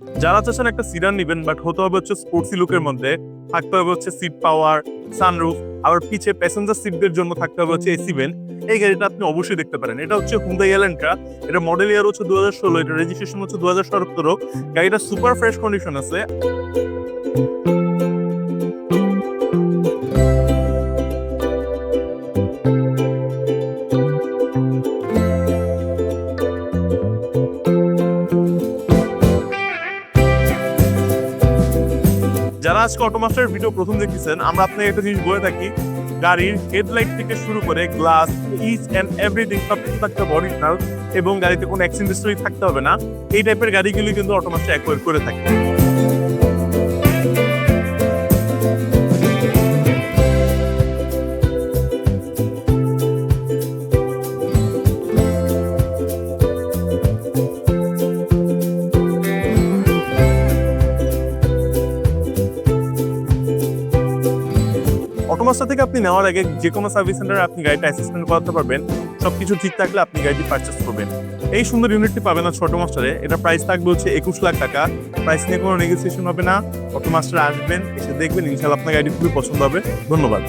যারা চাচ্ছেন একটা সিডান নিবেন বাট হতে হবে হচ্ছে স্পোর্টসি লুকের মধ্যে, থাকতে হবে হচ্ছে সিট পাওয়ার, সানরুফ, আবার পিছে প্যাসেঞ্জার সিটদের জন্য থাকতে হবে হচ্ছে এসি ভেন্ট, এই গাড়িটা আপনি অবশ্যই দেখতে পারেন। এটা হচ্ছে হুন্ডাই এলান্ট্রা, এটা মডেল ইয়ার হচ্ছে 2016, এটা রেজিস্ট্রেশন হচ্ছে 2017। গাড়িটা সুপার ফ্রেশ কন্ডিশন আছে। যারা আজকে অটোমাস্টার ভিডিও প্রথম দেখতেছেন, আমরা আপনাকে একটা জিনিস বলে থাকি, গাড়ির হেডলাইট থেকে শুরু করে গ্লাস, ইচ এন্ড এভরিথিং সবকিছু থাকতে হবে অরিজিনাল, এবং গাড়িতে কোনো অ্যাক্সিডেন্ট হিস্টরি থাকতে হবে না। এই টাইপের গাড়িগুলি কিন্তু অটোমাস্টার অ্যাকোয়ার করে থাকে। অটোমাস্টার থেকে আপনি নেওয়ার আগে যে কোনো সার্ভিস সেন্টারে আপনি গাড়িটা অ্যাসেসমেন্ট করাতে পারবেন। সবকিছু ঠিক থাকলে আপনি গাড়িটি পারচেস করবেন। এই সুন্দর ইউনিটটি পাবেন না অটোমাস্টারে। এটা প্রাইস থাকবে হচ্ছে 21 লাখ টাকা। প্রাইস নিয়ে কোনো নেগোসিয়েশন হবে না। অটোমাস্টারে আসবেন, এসে দেখবেন, ইনশাআল্লাহ আপনার গাড়ি খুবই পছন্দ হবে। ধন্যবাদ।